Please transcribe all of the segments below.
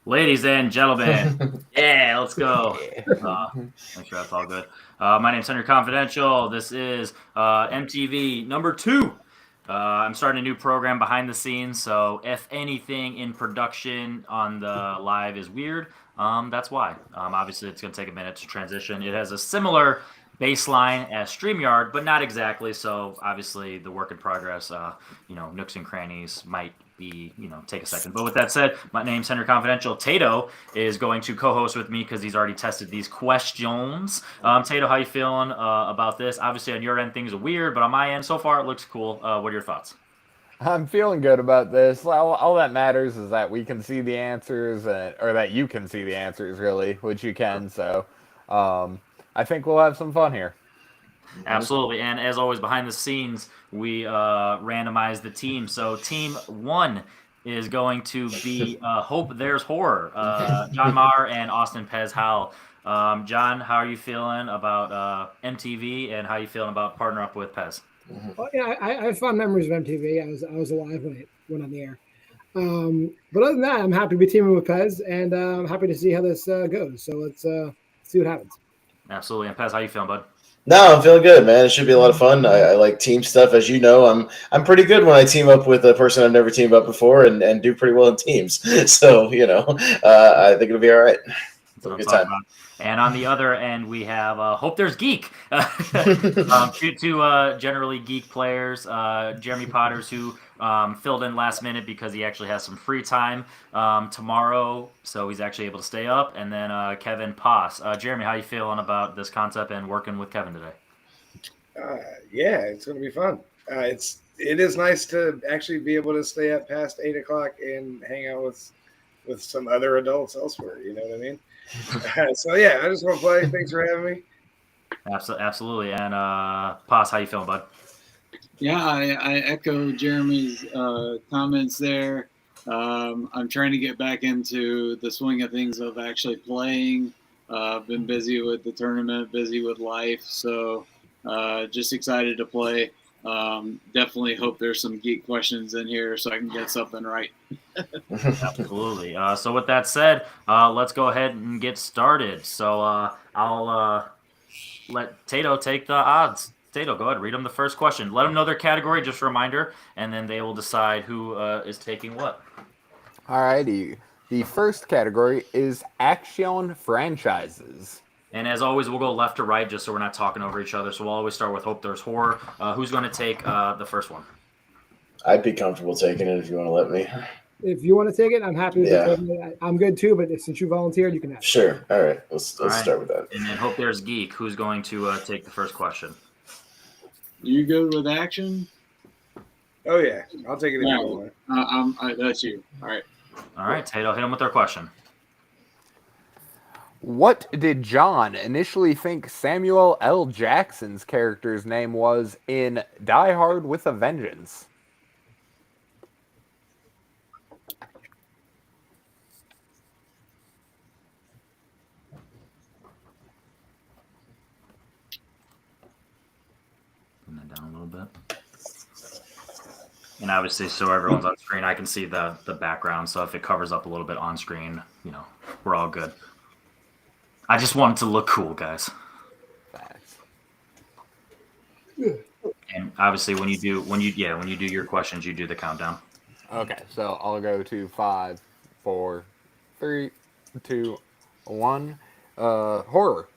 Ladies and gentlemen, yeah, let's go. Yeah. Make sure that's all good. My name's Henry Confidential. This is MTV number 2. I'm starting a new program behind the scenes, so if anything in production on the live is weird, that's why. Obviously, it's going to take a minute to transition. It has a similar baseline as StreamYard, but not exactly. So obviously, the work in progress, nooks and crannies might be, take a second. But with that said, my name's Henry Confidential. Tato is going to co-host with me because he's already tested these questions. Tato, how you feeling about this? Obviously, on your end, things are weird, but on my end, so far, it looks cool. What are your thoughts? I'm feeling good about this. All that matters is that we can see the answers, or that you can see the answers, really, which you can. So I think we'll have some fun here. Absolutely. And as always, behind the scenes, we randomize the team. So team 1 is going to be Hope There's Horror, John Marr and Austin Pez Howell. John, how are you feeling about MTV, and how are you feeling about partnering up with Pez? Well, yeah, I have fond memories of MTV. I was alive when it went on the air. But other than that, I'm happy to be teaming with Pez, and I'm happy to see how this goes. So let's see what happens. Absolutely. And Pez, how you feeling, bud? No, I'm feeling good, man. It should be a lot of fun. I like team stuff, as you know. I'm pretty good when I team up with a person I've never teamed up before, and do pretty well in teams. So I think it'll be all right. That's what I'm Good talking time. about. And on the other end, we have Hope There's Geek. Two generally geek players. Jeremy Potters, who filled in last minute because he actually has some free time tomorrow, so he's actually able to stay up. And then Kevin Poss. Jeremy, how you feeling about this concept and working with Kevin today? Yeah, it's going to be fun. It is nice to actually be able to stay up past 8 o'clock and hang out with some other adults elsewhere. You know what I mean? So yeah, I just want to play. Thanks for having me. Absolutely. And Poss, how you feeling, bud? Yeah, I echo Jeremy's comments there. I'm trying to get back into the swing of things of actually playing. I've been busy with the tournament, busy with life, so just excited to play. Definitely hope there's some geek questions in here so I can get something right. Absolutely. So with that said, let's go ahead and get started. So I'll let Tato take the odds. Tato, go ahead, read them the first question. Let them know their category, just a reminder, and then they will decide who is taking what. Alrighty. The first category is action franchises. And as always, we'll go left to right just so we're not talking over each other. So we'll always start with Hope There's Horror. Who's going to take the first one? I'd be comfortable taking it if you want to let me. If you want to take it, I'm happy with Yeah. it. I'm good too, but since you volunteered, you can have it. Sure. All right. Let's All right. start with that. And then Hope There's Geek. Who's going to take the first question? You good with action? Oh yeah, I'll take it if you want. That's you. All right. All right, Tato, hit him with their question. What did John initially think Samuel L. Jackson's character's name was in Die Hard with a Vengeance? Bring that down a little bit. And obviously, so everyone's on screen, I can see the background. So if it covers up a little bit on screen, we're all good. I just want it to look cool, guys. Facts. And obviously, when you do your questions, you do the countdown. Okay, so I'll go to 5, 4, 3, 2, 1. Horror.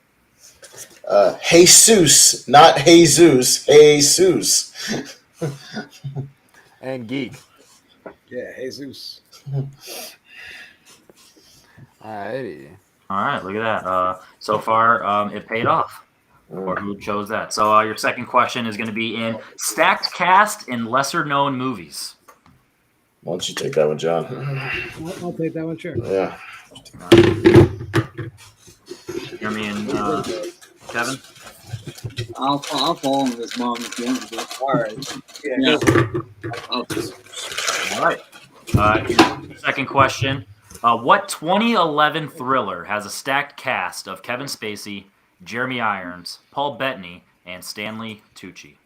Jesus, not Jesus. Jesus. And geek. Yeah, Jesus. Alrighty. All right, look at that. So far, it paid off. Or who chose that? So your second question is going to be in stacked cast in lesser-known movies. Why don't you take that one, John? I'll take that one, sure. Yeah. Jeremy and Kevin? I'll fall in this mom if you want to. All right. Yeah. All right. Second question. What 2011 thriller has a stacked cast of Kevin Spacey, Jeremy Irons, Paul Bettany, and Stanley Tucci?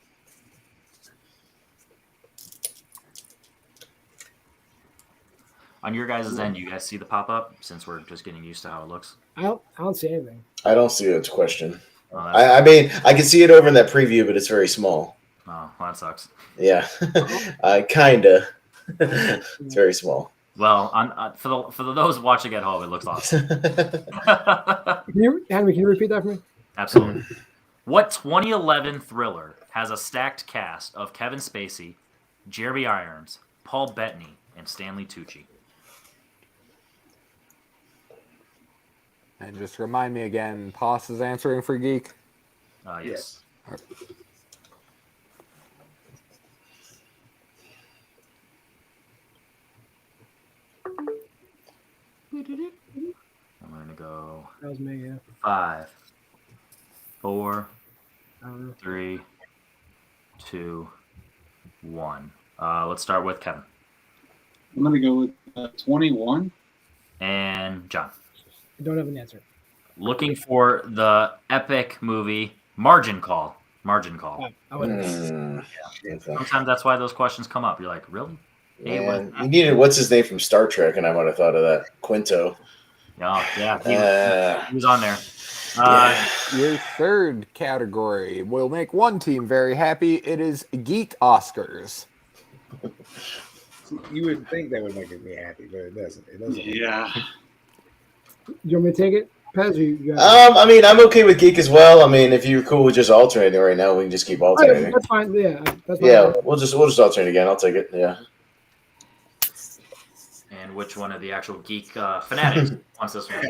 On your guys' end, you guys see the pop up since we're just getting used to how it looks. I don't see anything. I don't see it. Question. Oh, I mean, I can see it over in that preview, but it's very small. well, that sucks. Yeah, kinda. It's very small. Well, for those watching at home, it looks awesome. Henry, can you repeat that for me? Absolutely. What 2011 thriller has a stacked cast of Kevin Spacey, Jeremy Irons, Paul Bettany, and Stanley Tucci? And just remind me again, Poss is answering for Geek. Yes. I'm going to go That was me, yeah. 5, 4, I don't know. 3, 2, 1. Let's start with Kevin. I'm going to go with 21. And John. I don't have an answer. Looking for the epic movie Margin Call. Margin Call. Oh, I wouldn't. Sometimes that's why those questions come up. You're like, really? Hey, Yeah, you needed what's his name from Star Trek, and I might have thought of that. Quinto. Oh, yeah. He was on there. Your third category will make one team very happy. It is Geek Oscars. You would think that would make me happy, but it doesn't. It doesn't. Yeah. You want me to take it, Pez? Or you got I mean, I'm okay with Geek as well. I mean, if you're cool with just alternating right now, we can just keep alternating. That's fine. Yeah, that's fine. Yeah, we'll just alternate again. I'll take it. Yeah. And which one of the actual geek fanatics wants this one?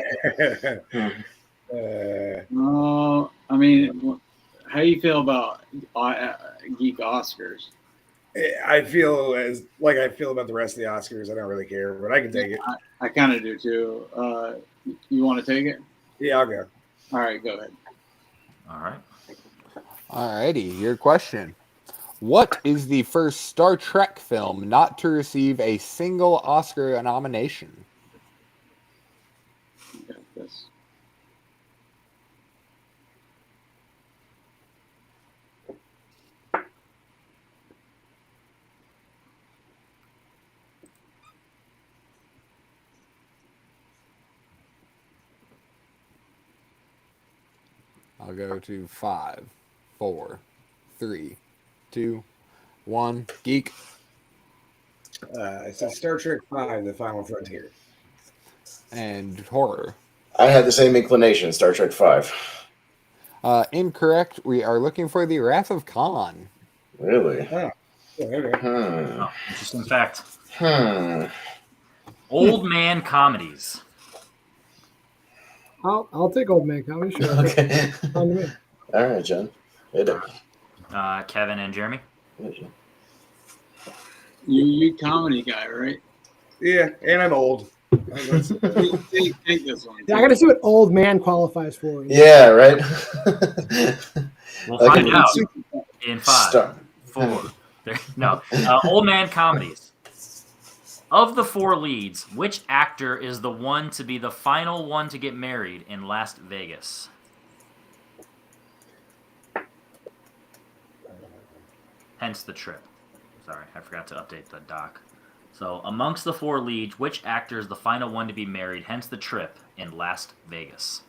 I mean, how do you feel about Geek Oscars? I feel like I feel about the rest of the Oscars. I don't really care, but I can take it. I kind of do too. You want to take it? Yeah, I'll go. All right, go ahead. All right. Alrighty, your question. What is the first Star Trek film not to receive a single Oscar nomination? Got this. I'll go to 5, 4, 3, 2, 1. Geek. It says Star Trek V: The Final Frontier. And horror. I had the same inclination, Star Trek V. Incorrect. We are looking for the Wrath of Khan. Really? Oh, yeah, okay. Oh, interesting fact. Hmm. Old man comedies. I'll take old man comedy. Sure. Okay. Fine to me. All right, John. Hit it. Kevin and Jeremy. You comedy guy, right? Yeah, and I'm old. Take this one. Yeah, I got to see what old man qualifies for. Yeah, right. We'll Okay. find out in 5, Start. 4. No. Old man comedies. Of the 4 leads, which actor is the one to be the final one to get married in Las Vegas? Hence the trip. Sorry, I forgot to update the doc. So, amongst the 4 leads, which actor is the final one to be married? Hence the trip in Las Vegas.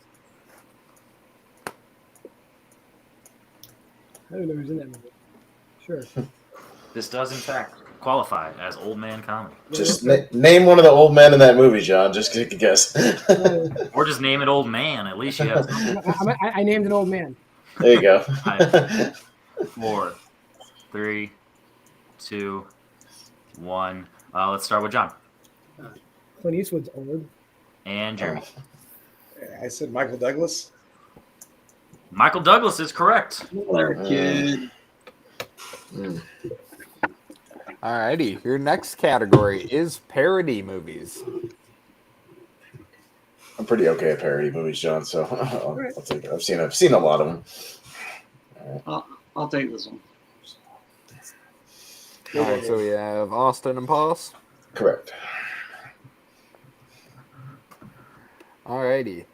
I don't know who's in that movie. Sure. This does, in fact, qualify as old man comedy. Just name one of the old men in that movie, John. Just take a guess. Or just name it old man. At least you have something. I named an old man. There you go. 4, 3, 2, 1. Let's start with John Clint Eastwood's old. and Jeremy. I said Michael Douglas. Michael Douglas is correct. There, kid. Alrighty, your next category is parody movies. I'm pretty okay at parody movies, John. So I'll take it. I've seen a lot of them. I'll take this one. Alright, so we have Austin and Paul's. Correct. Alrighty.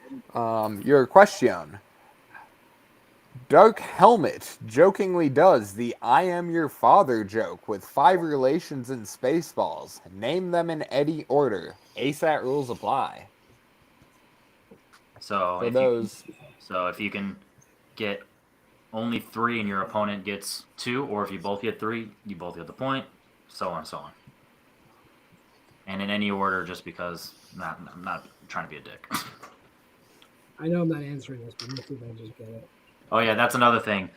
Your question. Dark Helmet jokingly does the I am your father joke with 5 relations in Spaceballs. Name them in any order. ASAT rules apply. So For if those, if you can get only 3 and your opponent gets 2, or if you both get 3, you both get the point, so on and so on. And in any order, just because I'm not trying to be a dick. I know I'm not answering this, but let's see if I just get it. Oh yeah, that's another thing.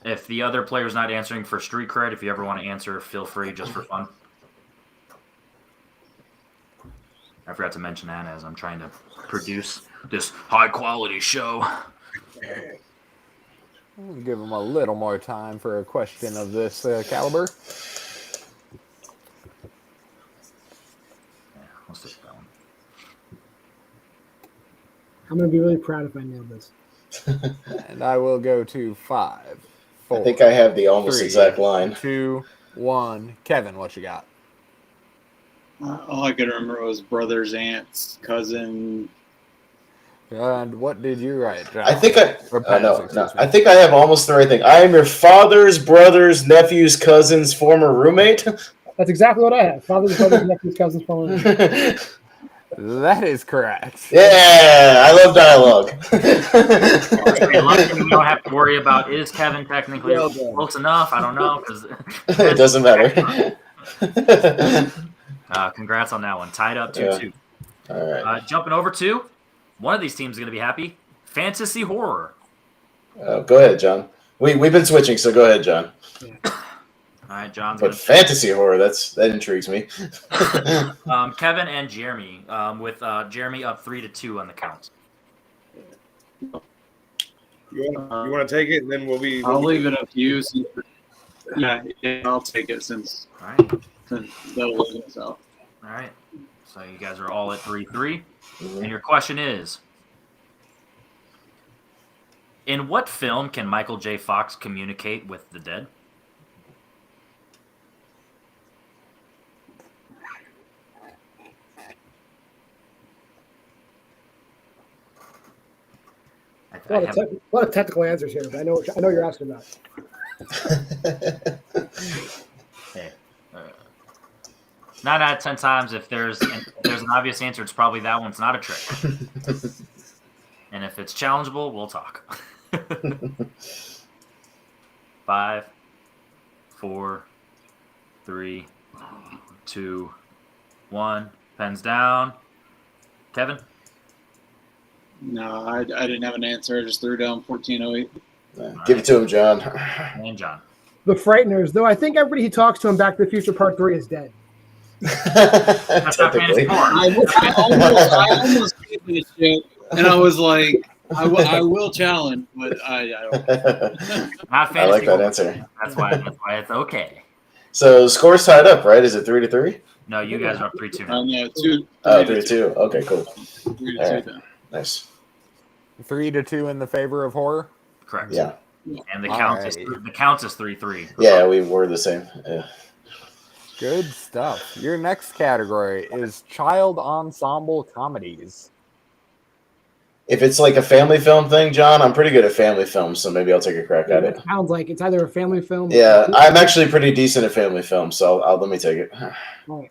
If the other player's not answering for street cred, if you ever want to answer, feel free, just for fun. I forgot to mention that as I'm trying to produce this high quality show. I'll give them a little more time for a question of this caliber. Yeah, let's take that one. I'm gonna be really proud if I nail this. And I will go to 5, 4. I think I have the almost 3, exact line. 2, 1. Kevin, what you got? All I could remember was brothers, aunts, cousin. And what did you write, John? I think Or Pez, no. excuse me. I think I have almost the right thing. I am your father's brother's nephew's cousin's former roommate. That's exactly what I have. Father's brothers, nephews, cousins, former. That is correct. Yeah, I love dialogue. Hey, luckily we don't have to worry about is Kevin technically Well done. close enough. I don't know because It doesn't matter. congrats on that one. Tied up 2-2. All right. Jumping over to one of these teams is going to be happy. Fantasy horror. Go ahead, John. We've been switching, so go ahead, John. All right, John's But going to fantasy horror, that intrigues me. Kevin and Jeremy, with Jeremy up 3-2 on the count. You want to take it, and then we'll be. I'll leave it up to you. Yeah, I'll take it since All right. that'll leave us out. All right. So you guys are all at 3-3. Mhm. And your question is, in what film can Michael J. Fox communicate with the dead? A lot of technical answers here, but I know you're asking about. Hey, 9 out of 10 times, if there's an obvious answer, it's probably that one's not a trick. And if it's challengeable, we'll talk. 5, 4, 3, 2, 1. Pens down. Kevin? No, I didn't have an answer. I just threw down 1408. Give it to him, John. And John. The Frighteners, though I think everybody he talks to in Back to the Future Part 3 is dead. That's not fantasy Typically. horror. I almost did this shit, and I was like, I will challenge, but I don't. Not fantasy I like that horror. answer. That's why it's okay. So score's tied up, right? Is it 3-3? No, you guys are up 3-2 now. No, 2. Oh, 3-2. Okay, cool. 3 All to right. 2 then. Nice. 3-2 in the favor of horror. Correct. Yeah. And the count is Alrighty. 3-3. Yeah, we were the same. Yeah. Good stuff. Your next category is child ensemble comedies. If it's like a family film thing, John, I'm pretty good at family films, so maybe I'll take a crack at it. It sounds like it's either a family film. Yeah, I'm actually pretty decent at family films, so let me take it. Right.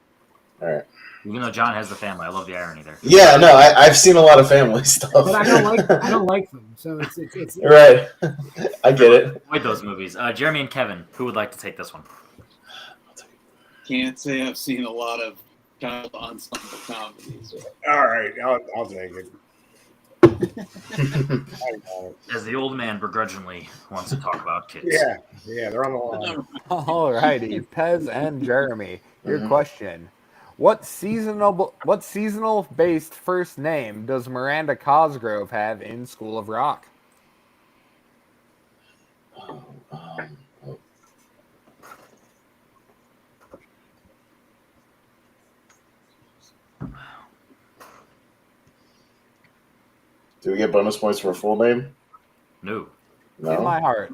All right. Even though John has the family, I love the irony there. Yeah, no, I've seen a lot of family stuff. But I don't like them. So it's Right. I get it. Avoid those movies. Jeremy and Kevin, who would like to take this one? Can't say I've seen a lot of child ensemble comedies. All right, I'll take it. As the old man begrudgingly wants to talk about kids. Yeah, they're on the line. Alrighty, Pez and Jeremy. Your Mhm. question: What seasonal based first name does Miranda Cosgrove have in School of Rock? Do we get bonus points for a full name? No. No. In my heart.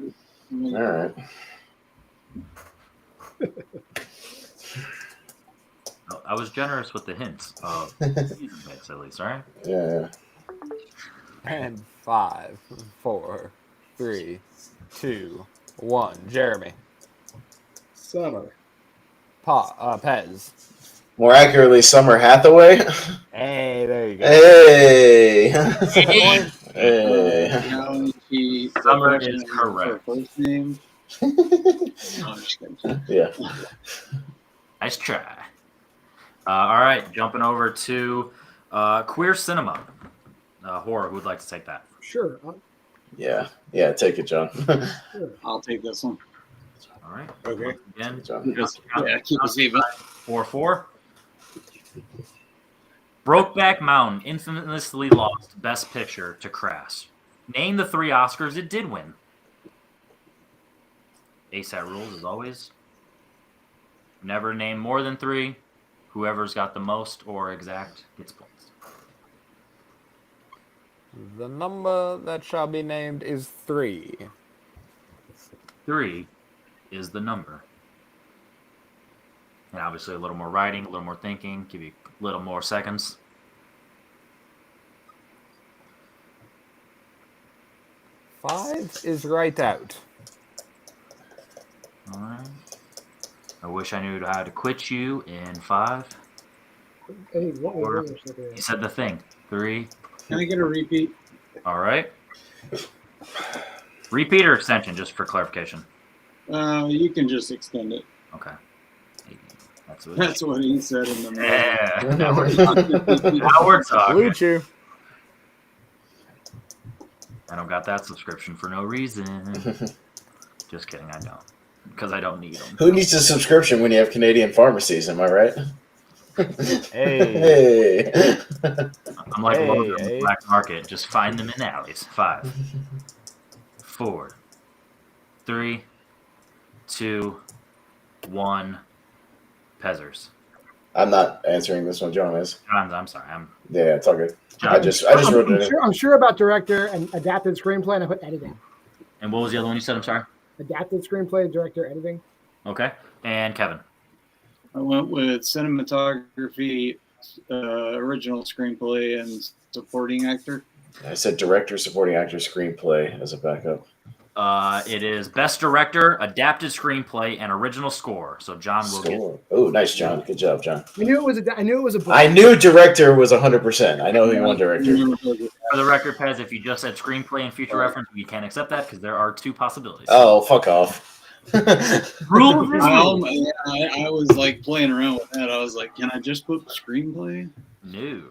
All right. I was generous with the hints of season picks, at least, all right? Yeah. And 5, 4, 3, 2, 1. Jeremy. Summer. Pez. More accurately, Summer Hathaway. Hey, there you go. Hey. Point. Hey. Summer is correct. First name. I'm just kidding. Yeah. Nice try. All right, jumping over to queer cinema. Horror, who would like to take that? Sure. Yeah. Take it, John. I'll take this one. All right. Okay. Again, John. Keep us even. 4-4. Brokeback Mountain infamously lost Best Picture to Crash. Name the 3 Oscars it did win. ASAT rules, as always. Never name more than 3. Whoever's got the most or exact gets points. The number that shall be named is 3. 3 is the number. And obviously a little more writing, a little more thinking, give you a little more seconds. Five is right out. All right. I wish I knew how to quit you in 5. Hey, what Four. was the other You said the thing. 3. Can I get a repeat? All right. Repeat or extension, just for clarification. You can just extend it. Okay. That's what. That's what he said in the mail. Yeah. Now we're talking. Blue Chew. I don't got that subscription for no reason. Just kidding, I don't. Because I don't need them. Who needs a subscription when you have Canadian pharmacies? Am I right? Hey. Hey. I'm like Hey, Logan in hey. the black market. Just find them in alleys. 5, 4, 3, 2, 1. Pezzers. I'm not answering this one. John is. I'm sorry. Yeah, it's all good. John. I just wrote it in. I'm sure about director and adapted screenplay, and I put editing. And what was the other one you said? I'm sorry. Adapted screenplay, director, editing. Okay. And Kevin. I went with cinematography, original screenplay, and supporting actor. I said director, supporting actor, screenplay as a backup. It is best director, adapted screenplay, and original score. So John will get. Score. Oh, nice, John. Good job, John. I knew it was a. I knew it was a. Book. I knew director was 100%. I know who you want director. For the record, Pez, if you just said screenplay and future reference, we can't accept that because there are 2 possibilities. Oh, fuck off. Rules is rules. I was like playing around with that. I was like, can I just put screenplay? No.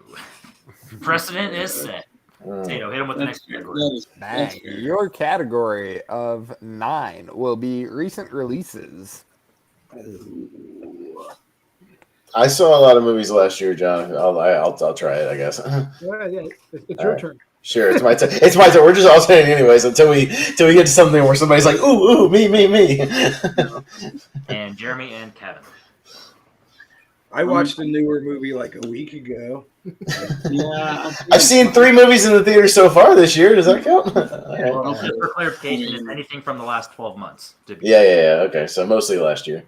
Precedent is set. Tato, hit him with the next category. Bang. Your category of 9 will be recent releases. I saw a lot of movies last year, John. I'll try it, I guess. Yeah, it's your turn. Sure, it's my turn. It's my turn. We're just alternating anyways until we get to something where somebody's like, ooh, me. And Jeremy and Kevin. I watched a newer movie like a week ago. Yeah, I've seen 3 movies in the theater so far this year. Does that count? Well, just for clarification, it's anything from the last 12 months. To be Yeah. Okay, so mostly last year.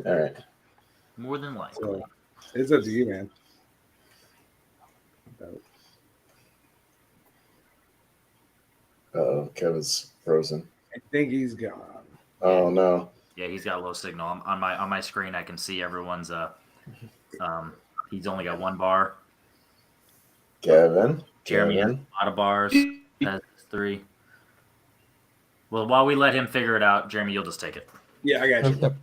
All right. More than likely. So it's up to you, man. Uh-oh, Kevin's frozen. I think he's gone. Oh no. Yeah, he's got low signal. On my screen, I can see everyone's. He's only got 1 bar. Kevin. Jeremy has a lot of bars. Has 3. Well, while we let him figure it out, Jeremy, you'll just take it. Yeah, I got you.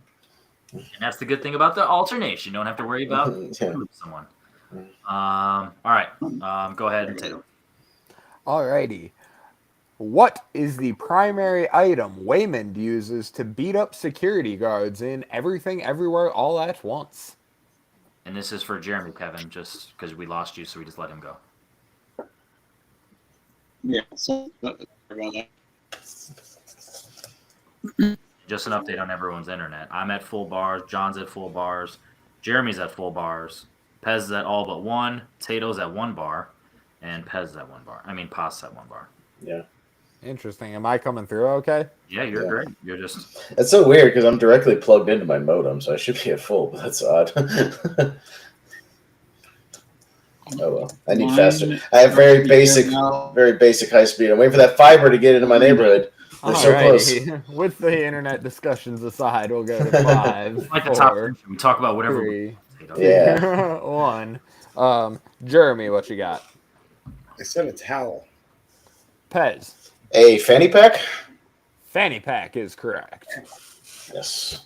And that's the good thing about the alternation. You don't have to worry about Yeah. someone. All right. Go ahead and Tato. Alrighty. What is the primary item Waymond uses to beat up security guards in Everything Everywhere All at Once? And this is for Jeremy, Kevin, just because we lost you, so we just let him go. Yeah, so sorry about that. Just an update on everyone's internet. I'm at full bars. John's at full bars. Jeremy's at full bars. Pez is at all but 1. Tato's at 1 bar. And Pez is at 1 bar. I mean, Paz at 1 bar. Yeah. Interesting. Am I coming through okay? Yeah, you're Yeah. great. You're just... That's so weird because I'm directly plugged into my modem, so I should be at full, but that's odd. Oh well. I need faster. I have very basic high speed. I'm waiting for that fiber to get into my neighborhood. They're so close. Alrighty. With the internet discussions aside, we'll go to 5, Like the top 4, 10, we talk about whatever. 3, Yeah. 1. Jeremy, what you got? I said a towel. Pez. A fanny pack? Fanny pack is correct. Yes.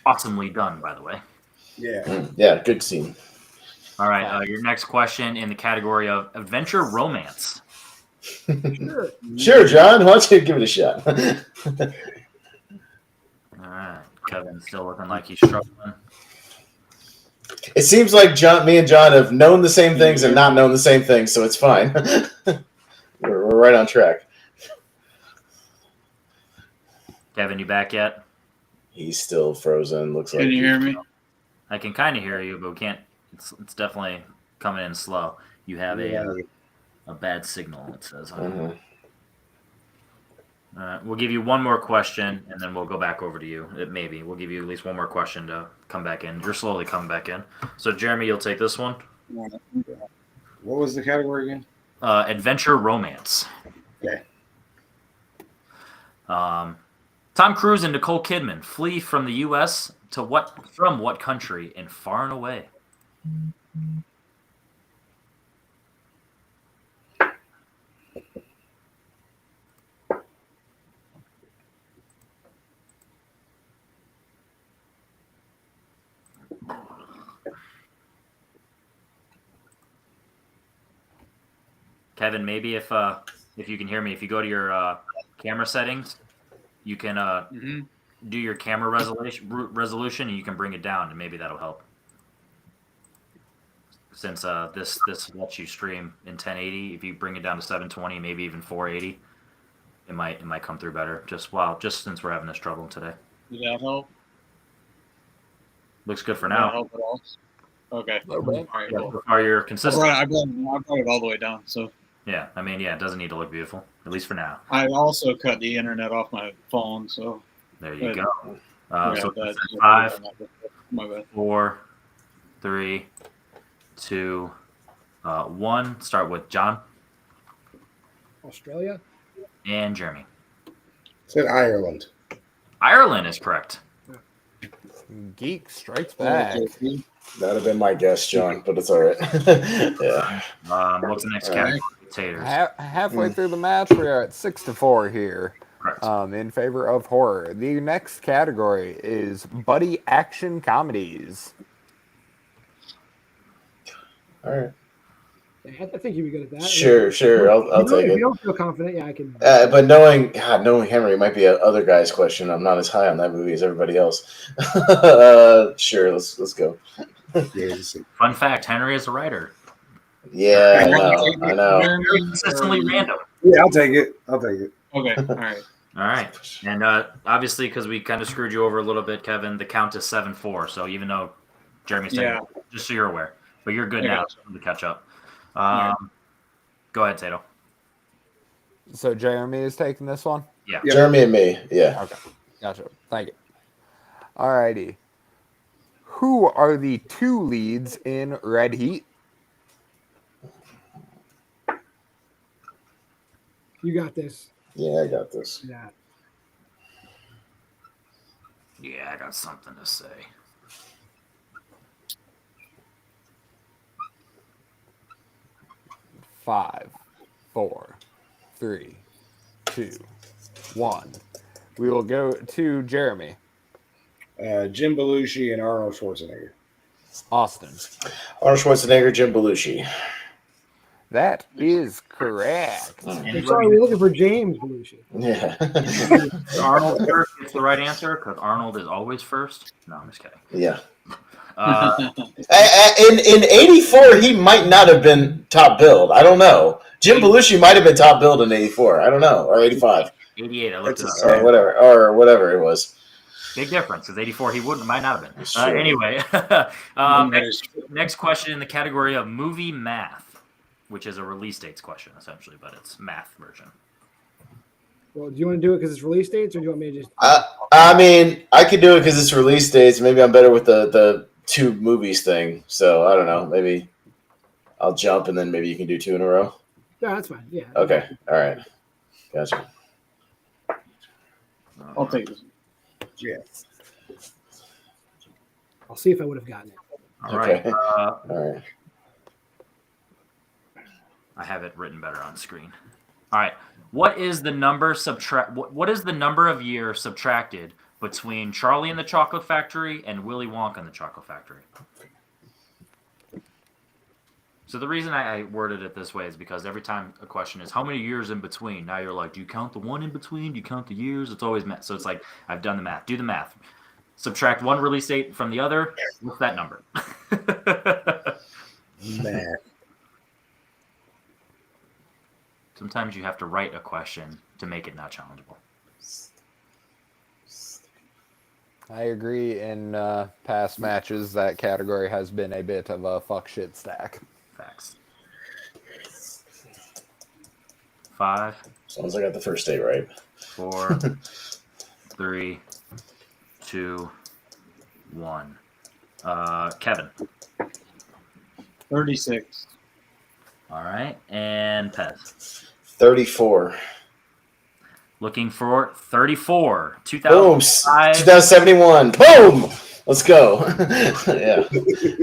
Awesomely done, by the way. Yeah. Yeah, good scene. All right, your next question in the category of adventure romance. Sure. Sure, John. Why don't you give it a shot? All right, Kevin's still looking like he's struggling. It seems like me and John have known the same things and not known the same things, so it's fine. We're right on track. Kevin, you back yet? He's still frozen. Looks like. Can you hear me? I can kind of hear you, but we can't. It's definitely coming in slow. You have a bad signal. It says. Mhm. We'll give you one more question, and then we'll go back over to you. Maybe we'll give you at least one more question to come back in. You're slowly coming back in. So, Jeremy, you'll take this one. What was the category again? Adventure romance. Okay. Tom Cruise and Nicole Kidman flee from the U.S. from what country in Far and Away? Kevin, maybe if you can hear me, if you go to your camera settings, you can do your camera resolution, and you can bring it down, and maybe that'll help. Since this lets you stream in 1080, if you bring it down to 720, maybe even 480, it might come through better. Just since we're having this trouble today. Did that help? Looks good for Did that now. help at all? Okay. All right. All right. Yeah, Cool. so far you're consistent. I brought it all the way down. So Yeah, I mean, it doesn't need to look beautiful, at least for now. I also cut the internet off my phone. So There you Good. go. yeah, So that's 5, my bad. 4, 3, 2, 1. Start with John Australia. and Jeremy. Said Ireland. Ireland is correct. Geek strikes back. That'd have been my guess, John, but it's all right. Yeah. What's the next category? Taters. Halfway through the match, we are at 6-4 here. Correct. In favor of horror. The next category is buddy action comedies. All right. Yeah, I think you'd be good at that. Sure. I'll take If it. you don't feel confident, yeah, I can. But knowing Henry might be a other guy's question. I'm not as high on that movie as everybody else. Sure, let's go. Fun fact: Henry is a writer. Yeah, I know. Very consistently random. Yeah, I'll take it. Okay. All right. All right, and obviously because we kind of screwed you over a little bit, Kevin, the count is 7-4. So even though Jeremy's taking, just so you're aware, but you're good now to catch up. Go ahead, Tato. So Jeremy is taking this one? Yeah. Jeremy and me. Yeah. Okay. Gotcha. Thank you. Alrighty. Who are the two leads in Red Heat? You got this. Yeah, I got this. Yeah. Yeah, I got something to say. Five, 4, 3, 2, 1. We will go to Jeremy. Jim Belushi and Arnold Schwarzenegger. Austin. Arnold Schwarzenegger, Jim Belushi. That is correct. I'm sorry, we're looking for James Belushi. Yeah. Arnold first gets the right answer because Arnold is always first. No, I'm just kidding. Yeah. In In '84, he might not have been top billed. I don't know. Jim Belushi might have been top billed in '84. I don't know, or '85, 88, I looked it That's up. or whatever it was. Big difference because 84 he might not have been. That's true. Anyway, next question in the category of movie math, which is a release dates question essentially, but it's math version. Well, do you want to do it because it's release dates, or do you want me to just? I mean, I could do it because it's release dates. Maybe I'm better with the two movies thing. So I don't know. Maybe I'll jump and then maybe you can do two in a row. No, that's fine. Yeah. Okay. All right. Gotcha. I'll take this. Yeah. I'll see if I would have gotten it. All right. Okay. All right. I have it written better on screen. All right. What is the number What is the number of years subtracted between Charlie and the Chocolate Factory and Willy Wonka and the Chocolate Factory? So the reason I worded it this way is because every time a question is how many years in between, now you're like, do you count the one in between? Do you count the years? It's always math. So it's like I've done the math. Do the math. Subtract one release date from the other. What's that number? Man. Sometimes you have to write a question to make it not challengeable. I agree. In past matches, that category has been a bit of a fuck shit stack. Facts. 5. As long as I got the first date right. 4, 3, 2, 1. Kevin. 36. All right. And Pez. 34. Looking for 34. Boom. 2005. 2071. Boom. Let's go. Yeah.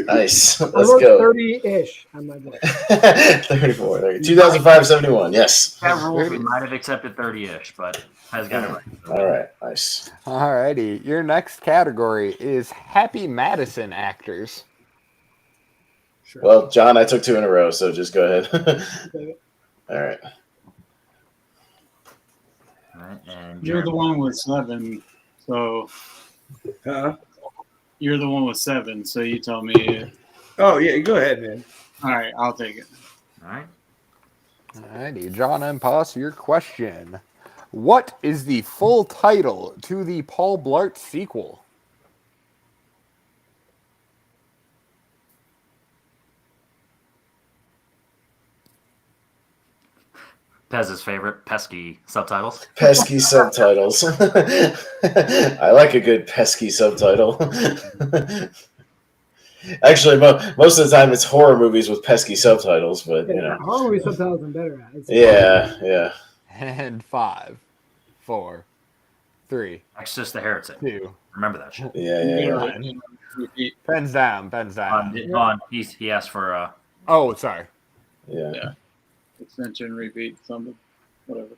Nice. I Let's wrote go. 30-ish on my book. 34. 2005 71. Yes. That rule, we might have accepted 30-ish, but Pez got it right. All right. Nice. Alrighty. Your next category is Happy Madison actors. Sure. Well, John, I took 2 in a row, so just go ahead. Okay. All right. All right. And You're the one with 7, so Huh? you're the one with 7. So you tell me. Oh yeah, go ahead, man. All right, I'll take it. All right. Alrighty. John and Poss, your question. What is the full title to the Paul Blart sequel? Pez's favorite, pesky subtitles. Pesky subtitles. I like a good pesky subtitle. Actually, most of the time it's horror movies with pesky subtitles, but you know. Horror movie subtitles I'm better at. Yeah. And 5, 4, 3, Exorcist the Heretic. 2. Remember that shit. Yeah. Repeat. Pens down. Pens down. He asked for Oh, sorry. Yeah. Extension, repeat, something, whatever.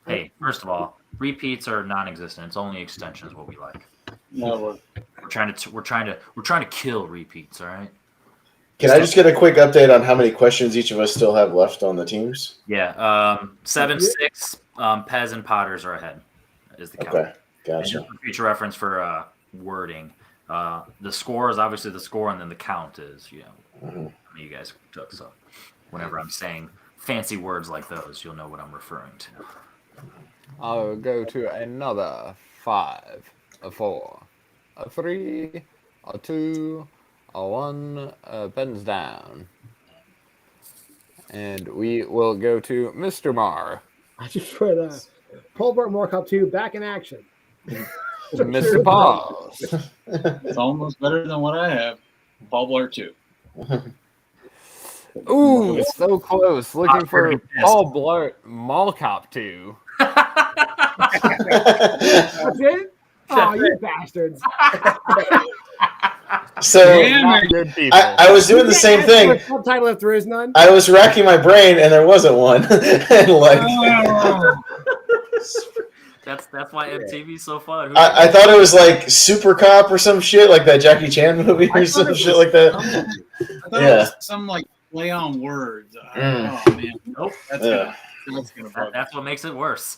Hey, first of all, repeats are non-existent. It's only extensions what we like. No, We're trying to kill repeats. All right. Can I just get a quick update on how many questions each of us still have left on the teams? Yeah. 7-6. Pez and Potters are ahead. Is the count. Okay. And Gotcha. just for future reference for wording, the score is obviously the score, and then the count is how many you guys took. So whenever I'm saying fancy words like those, you'll know what I'm referring to. I'll go to another 5, a 4, a 3, a 2, a 1, pens down. And we will go to Mr. Marr. I just put Paul Blart Mall Cop 2 back in action. Mr. Paws. it's almost better than what I have. Paul Blart 2. Ooh, so close. Looking for Yes. Paul Blart Mall Cop 2. That's it? Oh, you bastards. So Not good people. I was doing the same thing. Subtitle if there is none. I was racking my brain and there wasn't one. And like That's why MTV's so fun. I thought it was like Super Cop or some shit, like that Jackie Chan movie or some shit like that. I thought Yeah. it was some like play on words. Mm. Oh man, Nope. Yeah. that's gonna bug. That's what makes it worse.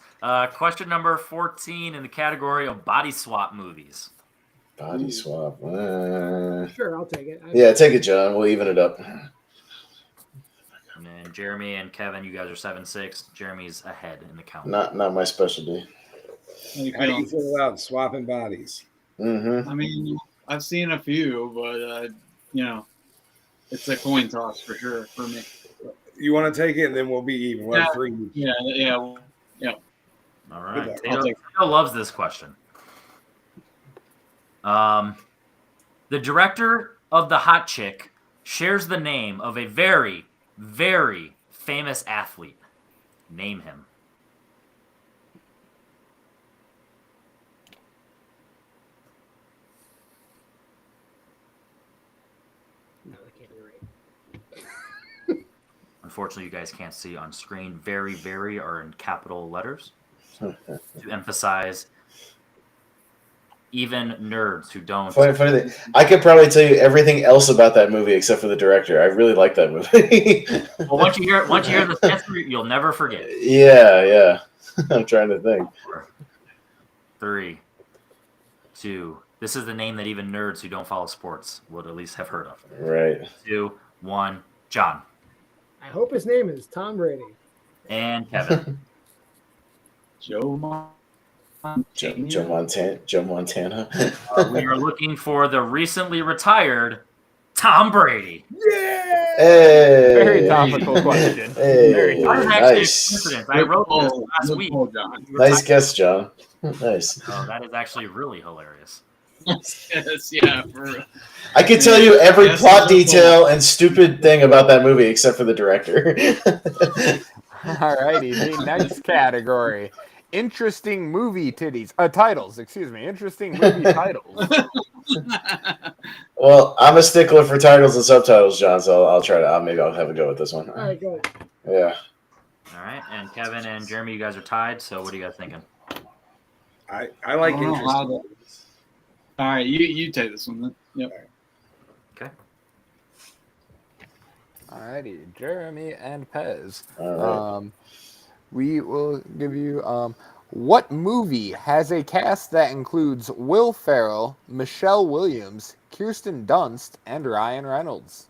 Question number 14 in the category of body swap movies. Body swap. Sure, I'll take it. Yeah, take it, John. We'll even it up. And then Jeremy and Kevin, you guys are 7-6. Jeremy's ahead in the count. Not my specialty. How you How do you feeling? feel about swapping bodies? Mm-hmm. I mean, I've seen a few, but it's a coin toss for sure for me. You want to take it, and then we'll be even. We'll have 3. Yeah. All right. luck. I'll take Tato loves this question. The director of The Hot Chick shares the name of a very, very famous athlete. Name him. No, I can't be right. Unfortunately, you guys can't see on screen. Very, very are in capital letters to emphasize even nerds who don't. Funny thing, I could probably tell you everything else about that movie except for the director. I really like that movie. Well, once you hear the answer, you'll never forget. Yeah. I'm trying to think. 4, 3, 2. This is the name that even nerds who don't follow sports would at least have heard of. Right. 2, 1. John. I hope his name is Tom Brady. And Kevin. Joe Montana. We are looking for the recently retired Tom Brady. Yeah. Hey. Very topical question. Hey. Very That is topical. actually Nice. a coincidence. I wrote this last week. John. Nice guess, John. Nice. Oh, that is actually really hilarious. Yes, yeah. For real. I could tell you every Yes, plot Liverpool. detail and stupid thing about that movie except for the director. Alrighty, the next category. Interesting movie titles, excuse me. Interesting movie titles. Well, I'm a stickler for titles and subtitles, John, so I'll try to. Maybe I'll have a go with this one. All right, go. Yeah. All right, and Kevin and Jeremy, you guys are tied. So what are you guys thinking? I like I don't know how interesting. All right, you take this one then. Yep. Okay. Alrighty, Jeremy and Pez. All right. We will give you what movie has a cast that includes Will Ferrell, Michelle Williams, Kirsten Dunst, and Ryan Reynolds?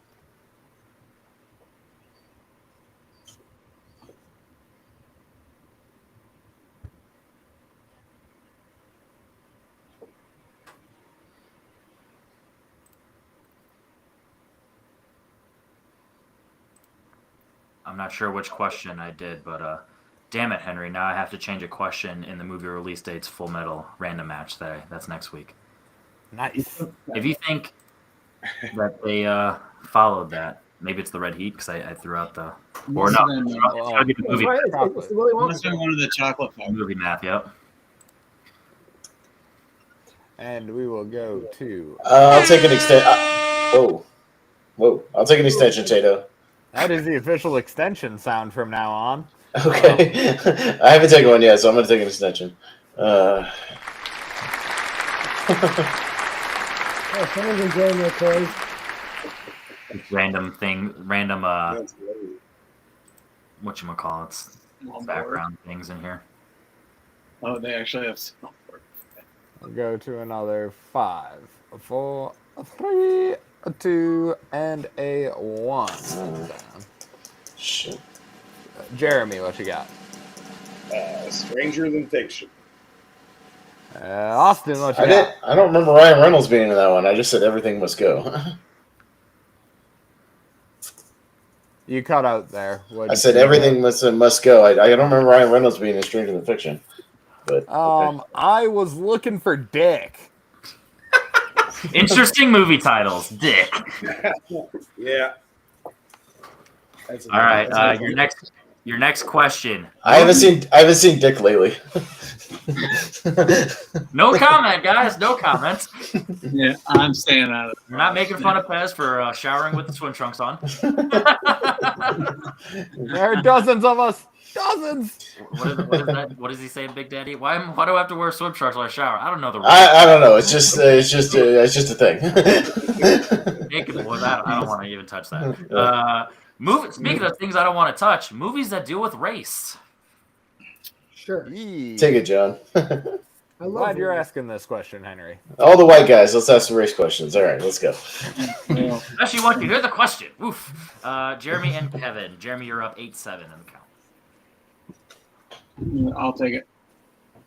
I'm not sure which question I did, but damn it, Henry. Now I have to change a question in the movie release date's Full Metal random match today. That's next week. Nice. If you think that they followed that, maybe it's the Red Heat because I threw out the or no, I'll give you It's movie right. It's the Willy Wonka. Must have been one of the chocolate factory. movie math. Yep. And we will go to. I'll take an extension. Whoa! I'll take an extension, Tato. That is the official extension sound from now on. Okay. I haven't taken one yet, so I'm going to take an extension. Oh, someone's enjoying their toys. Random That's great. whatchamacallits, background things in here. Oh, they actually have software. We'll go to another 5, a 4, a 3, a 2, and a 1. Shit. Jeremy, what you got? Stranger Than Fiction. Austin, what you got? I don't remember Ryan Reynolds being in that one. I just said everything must go. You cut out there. I said everything must go. I don't remember Ryan Reynolds being in Stranger Than Fiction. But okay. I was looking for Dick. Interesting movie titles. Dick. Yeah. All right. Your next question. I haven't seen Dick lately. No comment, guys. No comments. Yeah, I'm staying out of it. We're not making fun of Pez for showering with the swim trunks on. There are dozens of us. Dozens. What is that? What does he say, Big Daddy? Why do I have to wear swim trunks while I shower? I don't know the rules. I don't know. It's just a thing. Naked boys, I don't want to even touch that. Speaking of things I don't want to touch, movies that deal with race. Sure. Take it, John. I love Glad you're movies. asking this question, Henry. All the white guys. Let's ask some race questions. All right, let's go. Well, Especially once you hear the question. Oof. Jeremy and Kevin. Jeremy, you're up 8-7 in the count. I'll take it.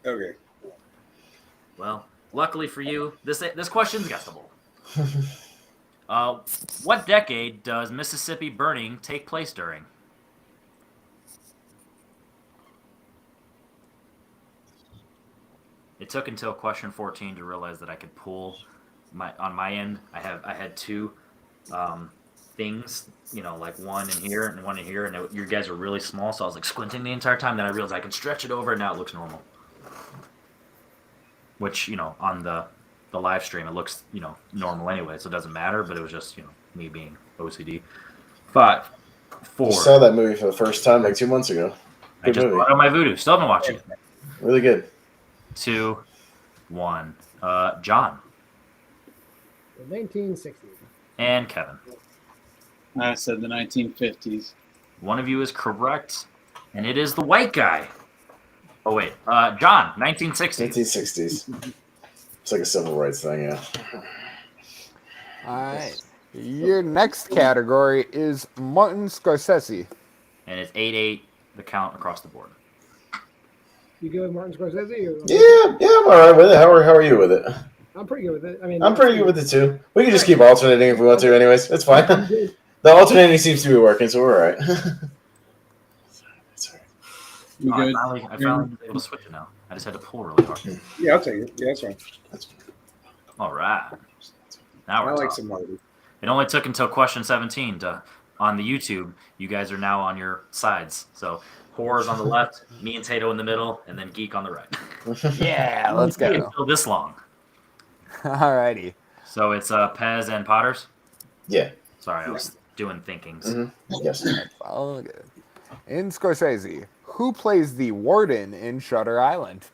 Okay. Well, luckily for you, this question's guessable. What decade does Mississippi Burning take place during? It took until question 14 to realize that I could pull on my end. I had two things, like one in here and one in here, and your guys are really small. So I was like squinting the entire time. Then I realized I can stretch it over, and now it looks normal. Which on the live stream it looks normal anyway, so it doesn't matter. But it was just me being OCD. 5, 4. I saw that movie for the first time like 2 months ago. I just brought out my voodoo. Still haven't watched it. Really good. 2, 1. John The 1960s. and Kevin. I said the 1950s. One of you is correct, and it is the white guy. Oh wait, John, 1960s. 1960s. It's like a civil rights thing, yeah. All right. Your next category is Martin Scorsese. And it's 8-8, the count across the board. You go with Martin Scorsese? Or... Yeah, I'm all right with it. How are you with it? I'm pretty good with it. I mean, I'm pretty good with it too. We can just keep alternating if we want to, anyways. It's fine. The alternating seems to be working, so we're all right. You I good? finally was able to switch it now. I just had to pull really hard. Yeah, I'll take it. Yeah, that's fine. All right. Now I we're like talking. some Marty. It only took until question 17 on the YouTube. You guys are now on your sides. So Horror's on the left, me and Tato in the middle, and then Geek on the right. Yeah, let's go. Until this long. All righty. So it's Pez and Potters? Yeah. Sorry, I was doing thinkings. Mm-hmm. Yes. All good. In Scorsese, who plays the warden in Shutter Island?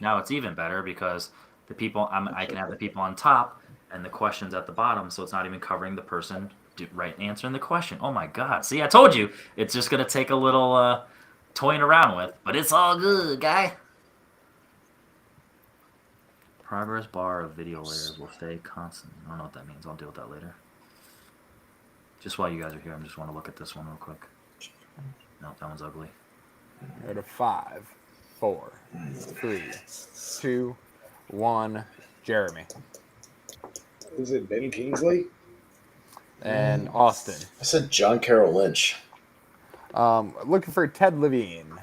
Now it's even better because the people I can have the people on top and the questions at the bottom, so it's not even covering the person right answering the question. Oh my God! See, I told you it's just gonna take a little toying around with, but it's all good, guy. Progress bar of video layers will stay constant. I don't know what that means. I'll deal with that later. Just while you guys are here, I just want to look at this one real quick. No, that one's ugly. Go to 5, 4, 3, 2, 1. Jeremy Is it Ben Kingsley? and Austin. I said John Carroll Lynch. Looking for Ted Levine.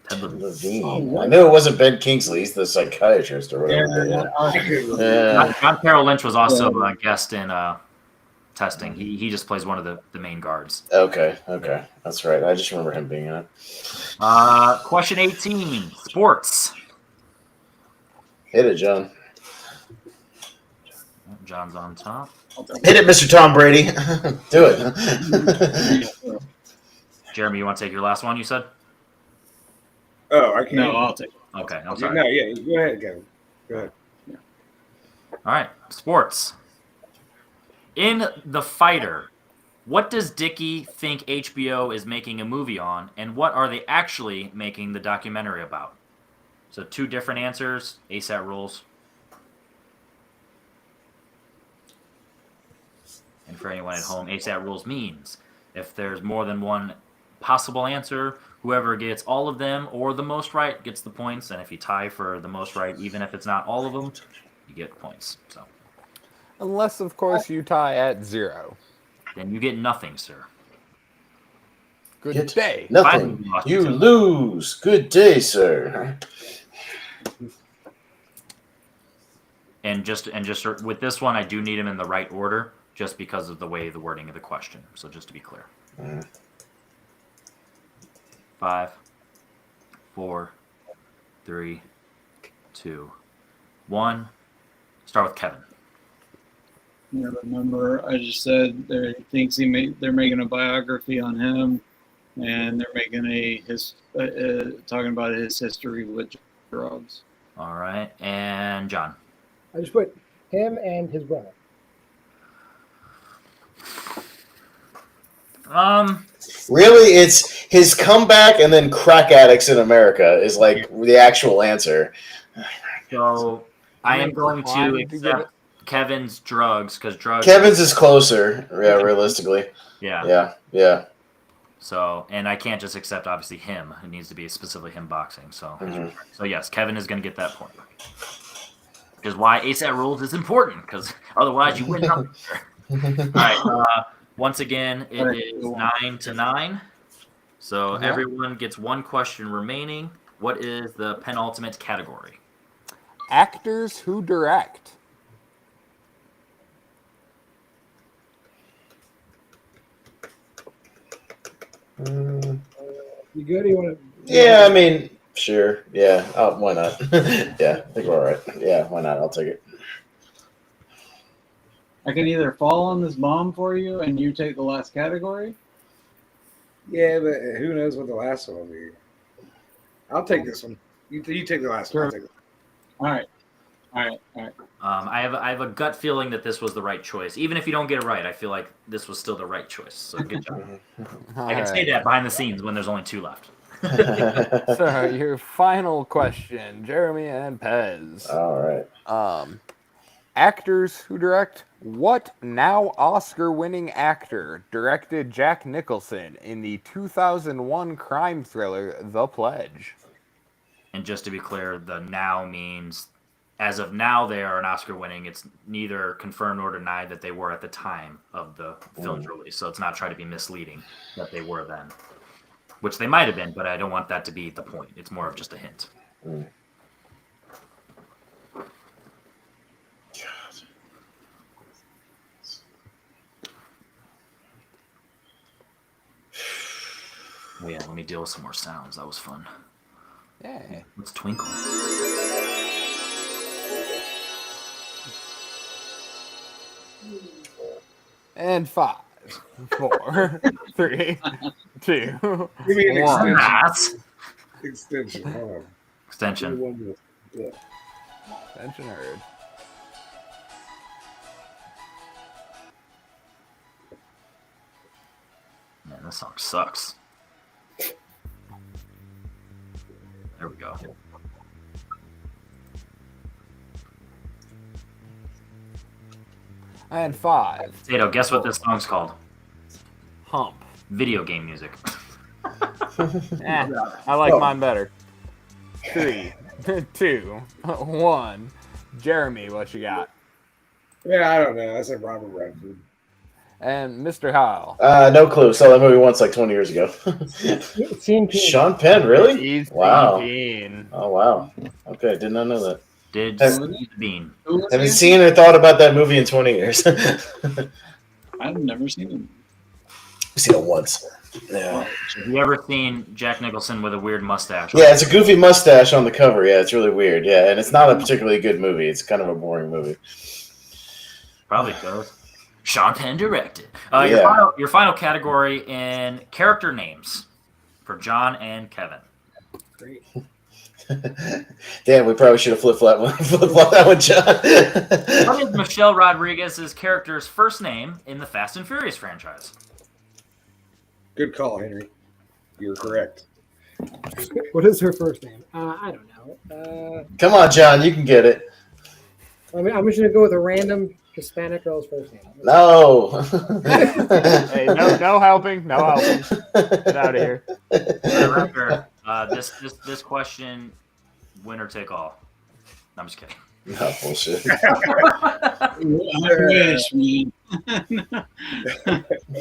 Ted Levine. Levine. I knew it wasn't Ben Kingsley. He's the psychiatrist or whatever. Yeah. John Carroll Lynch was also a guest in Testing. He just plays one of the main guards. Okay. That's right. I just remember him being in it. Question 18, sports. Hit it, John. John's on top. Hit it, Mr. Tom Brady. Do it. Jeremy, you want to take your last one, you said? Oh, I can't. No, I'll take it. Okay, I'm sorry. No, yeah, go ahead, Kevin. Go ahead. All right, sports. In The Fighter, what does Dickie think HBO is making a movie on, and what are they actually making the documentary about? So 2 different answers, ASAP rules. And for anyone at home, ASAP rules means if there's more than one possible answer, whoever gets all of them or the most right gets the points. And if you tie for the most right, even if it's not all of them, you get points. So Unless, of course, you tie at 0. then you get nothing, sir. Good Get day. Nothing. You lose. Good day, sir. And just with this one, I do need them in the right order, just because of the way the wording of the question. So just to be clear. 5, 4, 3, 2, 1. Start with Kevin. Yeah, remember, I just said they're making a biography on him, and they're making talking about his history with drugs. All right, and John. I just put him and his brother. Really, it's his comeback and then crack addicts in America is like the actual answer. So I am going to accept Kevin's drugs because drugs. Kevin's is closer, yeah, realistically. Yeah. Yeah. So, and I can't just accept obviously him. It needs to be specifically him boxing. So, so yes, Kevin is going to get that point. Which is why ASAP rules is important because otherwise you win nothing. All right. Once again, it is 9-9. So everyone gets one question remaining. What is the penultimate category? Actors who direct. You good? Or you want to? Yeah, I mean, sure. Yeah, why not? Yeah, I think we're all right. Yeah, why not? I'll take it. I can either fall on this bomb for you and you take the last category. Yeah, but who knows what the last one will be? I'll take this one. You take the last one. I'll take it. All right. I have a gut feeling that this was the right choice. Even if you don't get it right, I feel like this was still the right choice. So good job. I can say that behind the scenes when there's only 2 left. So your final question, Jeremy and Pez. All right. Actors who direct what now Oscar-winning actor directed Jack Nicholson in the 2001 crime thriller The Pledge? And just to be clear, the now means as of now they are an Oscar winning. It's neither confirmed nor denied that they were at the time of the film's release. So it's not trying to be misleading that they were then, which they might have been, but I don't want that to be the point. It's more of just a hint. Oh yeah, let me deal with some more sounds. That was fun. Yeah. Let's twinkle. And 5, 4, 3, 2, Give me an 1. That's extension. Hold on. extension. Yeah. Extension heard. Man, this song sucks. There we go. And 5. Tato, guess what this song's called? Hump. Video game music. I like mine better. 3, 2, 1. Jeremy, what you got? Yeah, I don't know. I said Robert Redford. And Mr. Howell. No clue. Saw that movie once like 20 years ago. Sean Penn. Sean Penn, really? He's Wow. Bean. Oh, wow. Okay, did not know that. Did Has- Steve Bean. Haven't seen or thought about that movie in 20 years. I've never seen him. I've seen it once. Yeah. Have you ever seen Jack Nicholson with a weird mustache? Yeah, it's a goofy mustache on the cover. Yeah, it's really weird. Yeah, and it's not a particularly good movie. It's kind of a boring movie. Probably goes. Sean Penn directed. Yeah. Your final category in character names for John and Kevin. Great. Damn, we probably should have flip-flopped that one, John. What is Michelle Rodriguez's character's first name in the Fast and Furious franchise? Good call, Henry. You're correct. What is her first name? I don't know. Come on, John, you can get it. I mean, I'm just gonna go with a random Hispanic girl's first name. No. Hey, no helping. No helping. Get out of here. For the record, this question, winner take all. No, I'm just kidding. No, bullshit. I wish, man. I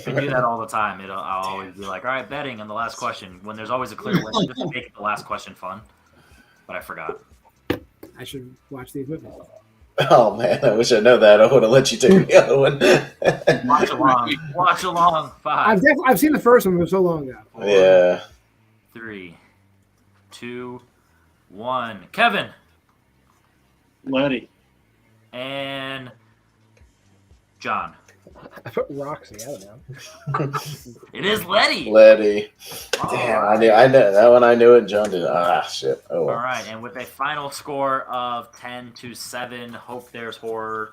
do that all the time. I'll always be like, all right, betting on the last question. When there's always a clear winner, just to make the last question fun. But I forgot. I should watch these movies. Oh, man, I wish I know that. I would have let you take the other one. Watch along. Watch along. 5, I've seen the first one, but so long ago. 4, Yeah. 3, 2, 1. Kevin Letty. and John. I put Roxy. I don't know. It is Letty. Letty. All Damn, right. I knew that one. I knew it. John did. Shit. Oh, All well. right, and with a final score of 10-7, Hope There's Horror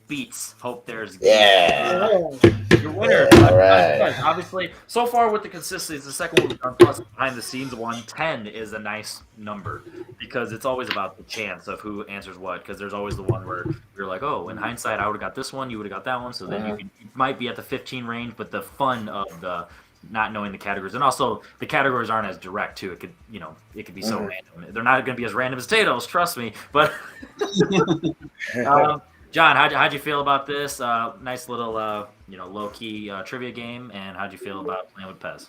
beats Hope There's Yeah. Oh, Your winner. Yeah, all right. Obviously, so far with the consistency, the second one we've done plus behind the scenes one, 10 is a nice number because it's always about the chance of who answers what. Because there's always the one where you're like, oh, in hindsight, I would have got this one, you would have got that one. So then you might be at the 15 range, but the fun of the not knowing the categories, and also the categories aren't as direct too. It could, it could be so random. They're not going to be as random as Tato's, trust me. But John, how'd you feel about this? Nice little, low key trivia game, and how'd you feel about playing with Pez?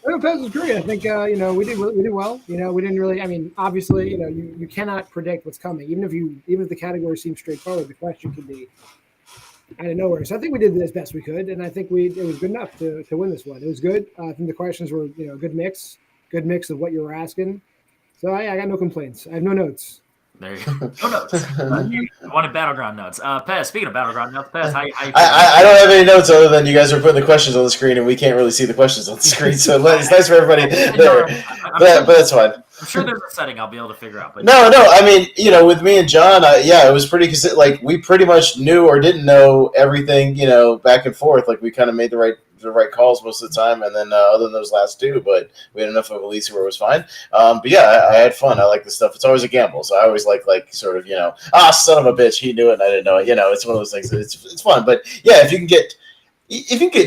Pez was great. I think we did well. We didn't really. I mean, obviously, you cannot predict what's coming. Even if the category seems straightforward, the question could be out of nowhere. So I think we did as best we could, and I think it was good enough to win this one. It was good. I think the questions were a good mix of what you were asking. So I got no complaints. I have no notes. There you go. No notes. You wanted Battleground notes. Pez, speaking of Battleground notes, Pez, how you I don't have any notes other than you guys are putting the questions on the screen, and we can't really see the questions on the screen, so it's nice for everybody there. But that's fine. I'm sure there's a setting I'll be able to figure out. But No. I mean, with me and John, it was pretty like we pretty much knew or didn't know everything, back and forth. Like we kind of made the right calls most of the time, and then other than those last two, but we had enough of Elise where it was fine. But yeah, I had fun. I like this stuff. It's always a gamble, so I always like sort of son of a bitch, he knew it and I didn't know it. It's one of those things. It's fun, but yeah, if you can get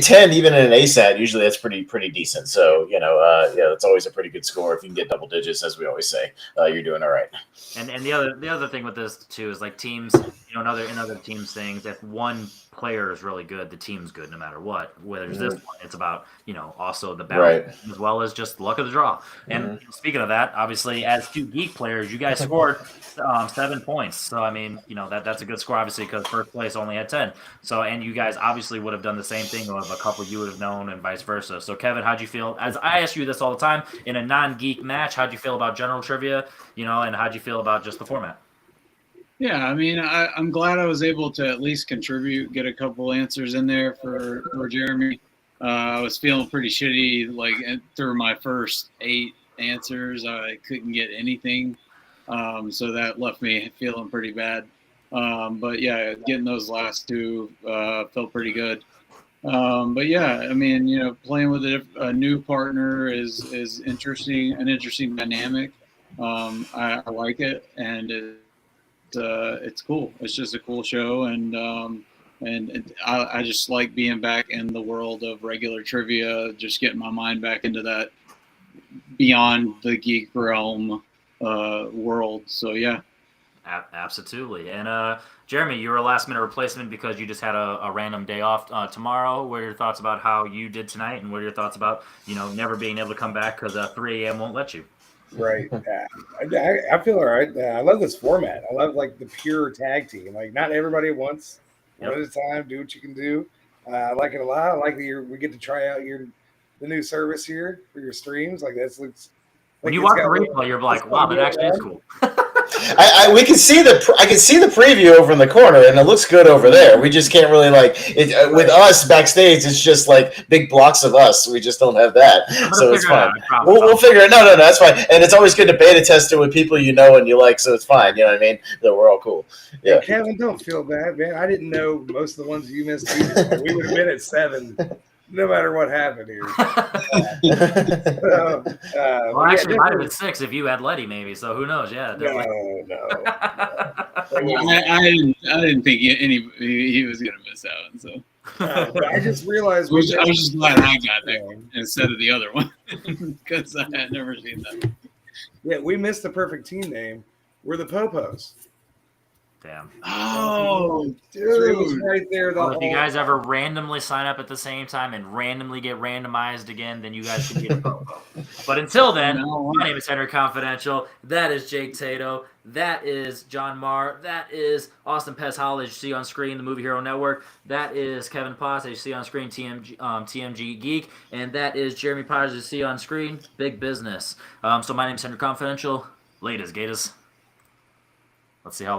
10 even in an ASAT, usually that's pretty decent. So it's always a pretty good score. If you can get double digits, as we always say, you're doing all right. And the other thing with this too is like teams, in other teams things, if one player is really good, the team's good no matter what. Whether it's this one, it's about also the balance as well as just luck of the draw. And speaking of that, obviously as two geek players, you guys scored 7 points. So I mean, that's a good score obviously because first place only had 10. So and you guys obviously would have done the same thing of a couple you would have known and vice versa. So Kevin, how'd you feel? As I ask you this all the time in a non-geek match, how'd you feel about general trivia? And how'd you feel about just the format? Yeah, I mean, I'm glad I was able to at least contribute, get a couple answers in there for Jeremy. I was feeling pretty shitty, like through my first 8 answers, I couldn't get anything, so that left me feeling pretty bad. But yeah, getting those last 2 felt pretty good. But yeah, I mean, playing with a new partner is interesting, an interesting dynamic. I like it, and it's cool. It's just a cool show, and I just like being back in the world of regular trivia, just getting my mind back into that beyond the geek realm world. So yeah. Absolutely. And Jeremy, you were a last-minute replacement because you just had a random day off tomorrow. What are your thoughts about how you did tonight, and what are your thoughts about never being able to come back because 3 a.m. won't let you? Right. I feel all right. I love this format. I love like the pure tag team. Like not everybody at once, one at a time. Do what you can do. I like it a lot. I like that we get to try out the new service here for your streams. Like this looks. When you watch the replay, you're like, wow, that actually is cool. I can see the preview over in the corner, and it looks good over there. We just can't really like it with us backstage. It's just like big blocks of us. We just don't have that, so it's fine. We'll figure it. No, that's fine. And it's always good to beta test it with people you know and you like, so it's fine. You know what I mean? That we're all cool. Yeah. Hey, Kevin, don't feel bad, man. I didn't know most of the ones you missed either. We would have been at 7. No matter what happened here. Well, actually, it might have been 6 if you had Letty, maybe. So who knows? Yeah. No. I didn't think he was gonna miss out. So I just realized. I was just glad I got that one instead of the other one because I had never seen that. Yeah, we missed the perfect team name. We're the Popos. Damn. Oh, dude. It was right there. If you guys ever randomly sign up at the same time and randomly get randomized again, then you guys can get a Popo. But until then, my name is Henry Confidential. That is Jake Tato. That is John Marr. That is Austin Pez Howell, as you see on screen, the Movie Hero Network. That is Kevin Potts, as you see on screen, TMG Geek. And that is Jeremy Potters, as you see on screen, Big Business. So my name is Henry Confidential. Latest, Gators. Let's see how